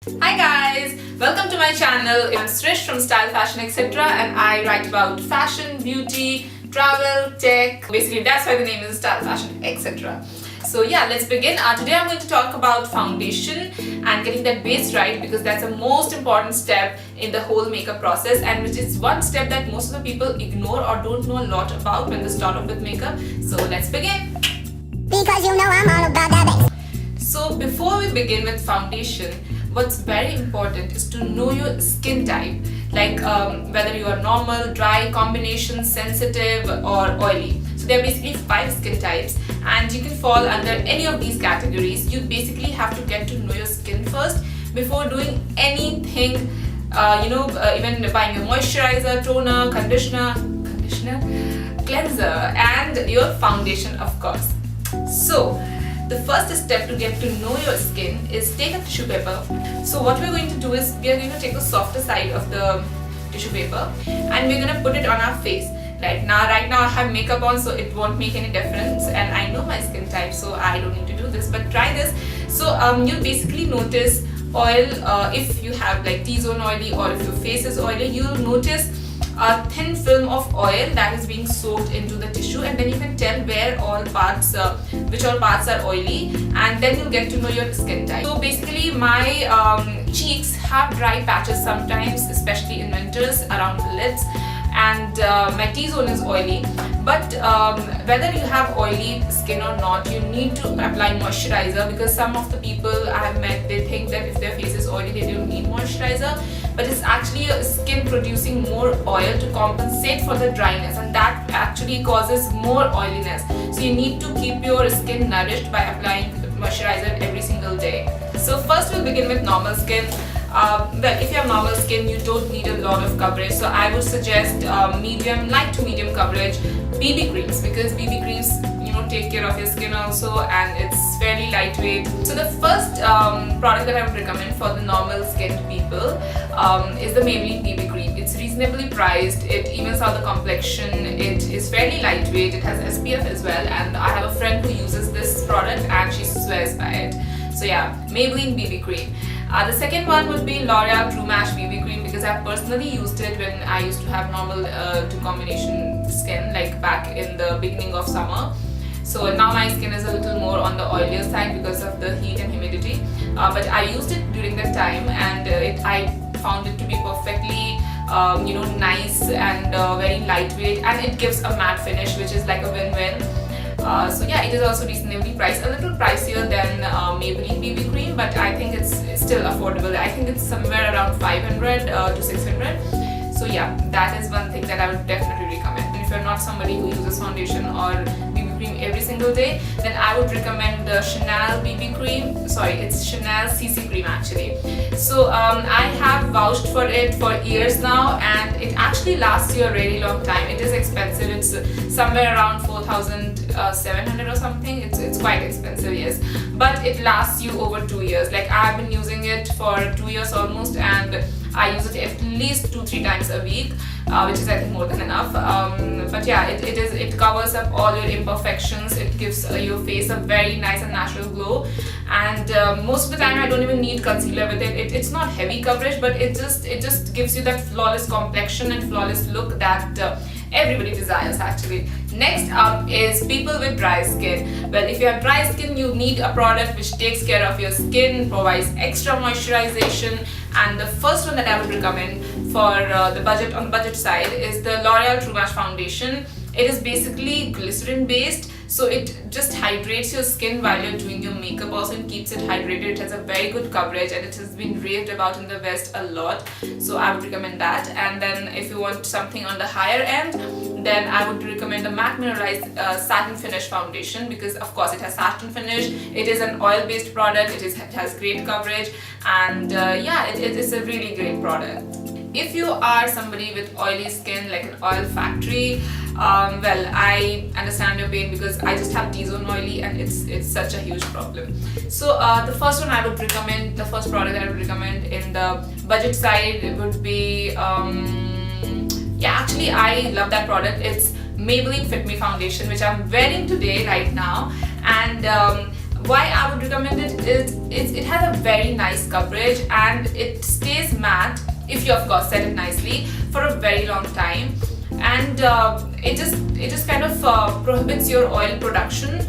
Hi guys! Welcome to my channel. I'm Srish from Style, Fashion, etc. and I write about fashion, beauty, travel, tech. Basically that's why the name is Style, Fashion, etc. So yeah, let's begin. Today I'm going to talk about foundation and getting that base right, because that's the most important step in the whole makeup process, and which is one step that most of the people ignore or don't know a lot about when they start off with makeup. So let's begin. Because you know I'm all about that bass. So before we begin with foundation, what's very important is to know your skin type, like whether you are normal, dry, combination, sensitive or oily. So there are basically 5 skin types and you can fall under any of these categories. You basically have to get to know your skin first before doing anything, even buying your moisturizer, toner, conditioner, cleanser and your foundation, of course. So the first step to get to know your skin is take a tissue paper. So what we're going to do is we are going to take the softer side of the tissue paper and we're going to put it on our face. Right now I have makeup on, so it won't make any difference, and I know my skin type, so I don't need to do this, but try this. So you'll basically notice oil. If you have like T-zone oily or if your face is oily, you'll notice a thin film of oil that is being soaked into the tissue, and then you can tell where all parts, which all parts are oily, and then you'll get to know your skin type. So basically my cheeks have dry patches sometimes, especially in winters around the lids, and my T-zone is oily. But whether you have oily skin or not, you need to apply moisturizer, because some of the people I have met, they think that if their face is oily they don't need moisturizer, but it's actually your skin producing more oil to compensate for the dryness, and that actually causes more oiliness. So you need to keep your skin nourished by applying moisturizer every single day. So first we'll begin with normal skin. Well, if you have normal skin, you don't need a lot of coverage, so I would suggest light to medium coverage BB creams, because BB creams take care of your skin also, and it's fairly lightweight. So the first product that I would recommend for the normal skinned people is the Maybelline BB cream. It's reasonably priced, it evens out the complexion, it is fairly lightweight, it has SPF as well, and I have a friend who uses this product and she swears by it. So yeah, Maybelline BB cream. The second one would be L'Oreal True Match BB cream, because I've personally used it when I used to have normal to combination skin, like back in the beginning of summer. So now my skin is a little more on the oilier side because of the heat and humidity, but I used it during that time, and I found it to be perfectly nice and very lightweight, and it gives a matte finish, which is like a win-win. So yeah, it is also reasonably priced, a little pricier than Maybelline BB cream, but I think it's still affordable. I think it's somewhere around 500 to 600. So yeah, that is one thing that I would definitely recommend. And if you're not somebody who uses foundation or BB cream every single day, then I would recommend the Chanel BB cream. Sorry, it's Chanel CC cream actually. So I have vouched for it for years now, and it actually lasts you a really long time. It is expensive, it's somewhere around 4,700 or something. It's quite expensive, yes, but it lasts you over 2 years. Like I've been using it for 2 years almost, and I use it at least 2-3 times a week, which is I think more than enough. But yeah, it covers up all your imperfections. It gives your face a very nice and natural glow, and most of the time I don't even need concealer with it. It's not heavy coverage, but it just gives you that flawless complexion and flawless look that everybody desires actually. Next up is people with dry skin. Well, if you have dry skin, you need a product which takes care of your skin, provides extra moisturization, and the first one that I would recommend for the budget side is the L'Oreal True Match foundation. It is basically glycerin based, so it just hydrates your skin while you're doing your makeup also, and keeps it hydrated. It has a very good coverage, and it has been raved about in the West a lot, so I would recommend that. And then if you want something on the higher end, then I would recommend the matte mineralized satin finish foundation, because of course it has satin finish, it is an oil based product, it has great coverage, and yeah, it is a really great product. If you are somebody with oily skin, like an oil factory, well, I understand your pain, because I just have T-zone oily and it's such a huge problem. So the first one I would recommend, the first product that I would recommend in the budget side, it would be yeah, actually I love that product. It's Maybelline Fit Me foundation, which I'm wearing today right now, and Why I would recommend it is it has a very nice coverage and it stays matte if you of course set it nicely for a very long time, and it just kind of prohibits your oil production.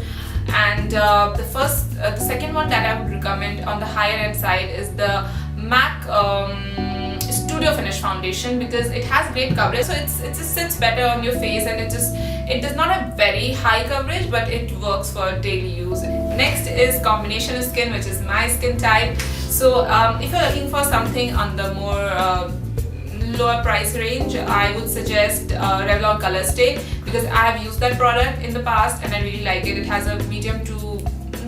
And the second one that I would recommend on the higher end side is the MAC Studio Finish foundation, because it has great coverage, so it just sits better on your face, and it does not have very high coverage, but it works for daily use. Next is combination skin, which is my skin type. So if you're looking for something on the more lower price range, I would suggest Revlon Color Stay, because I have used that product in the past and I really like it. It has a medium to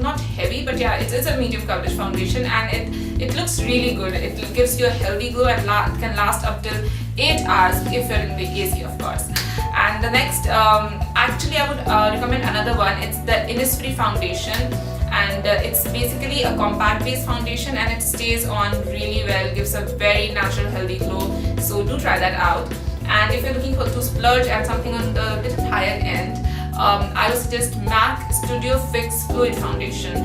not heavy, but yeah, it's a medium coverage foundation, and it looks really good. It gives you a healthy glow and it can last up till 8 hours if you're in the AC, of course. And the next, actually I would recommend another one. It's the Innisfree foundation, and it's basically a compact based foundation, and it stays on really well, gives a very natural healthy glow, so do try that out. And if you're looking to splurge and something on the little higher end, I would suggest MAC Studio Fix Fluid Foundation.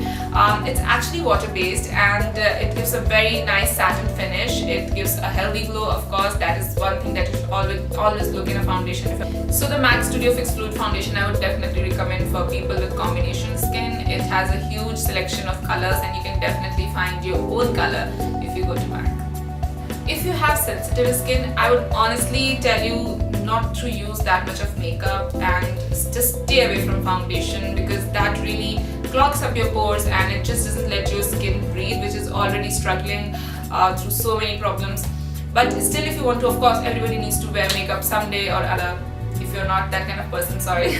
It's actually water based, and it gives a very nice satin finish. It gives a healthy glow, of course. That is one thing that you should always look in a foundation. So the MAC Studio Fix Fluid Foundation I would definitely recommend for people with combination skin. It has a huge selection of colors, and you can definitely find your own color if you go to MAC. If you have sensitive skin, I would honestly tell you not to use that much of makeup and just stay away from foundation, because that really clogs up your pores and it just doesn't let your skin breathe, which is already struggling through so many problems. But still, if you want to, of course, everybody needs to wear makeup someday or other. If you're not that kind of person, sorry.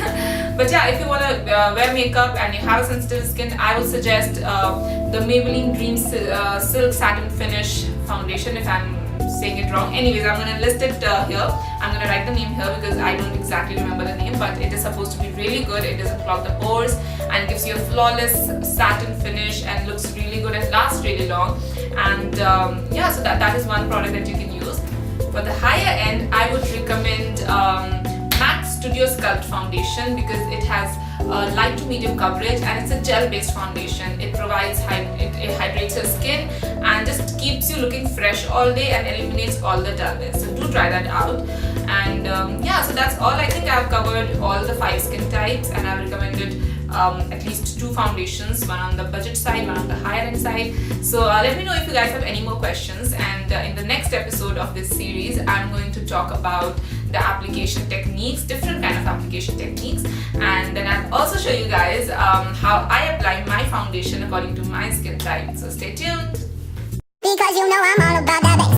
But yeah, if you want to wear makeup and you have a sensitive skin, I would suggest the Maybelline Dream Silk Satin Finish foundation, if I'm saying it wrong. Anyways, I'm going to list it here. I'm going to write the name here because I don't exactly remember the name, but it is supposed to be really good. It doesn't clog the pores and gives you a flawless satin finish and looks really good and lasts really long. And yeah, so that is one product that you can use. For the higher end, I would recommend MAC Studio Sculpt foundation, because it has light to medium coverage and it's a gel based foundation. It provides it hydrates your skin and just keeps you looking fresh all day and eliminates all the dullness. So do try that out. And yeah, so that's all. I think I've covered all the 5 skin types, and I've recommended at least 2 foundations, one on the budget side, one on the higher end side. So let me know if you guys have any more questions, and in the next episode of this series I'm going to talk about the application techniques, different kind of application techniques, and then I'll also show you guys how I apply my foundation according to my skin type. So stay tuned. Because you know I'm all about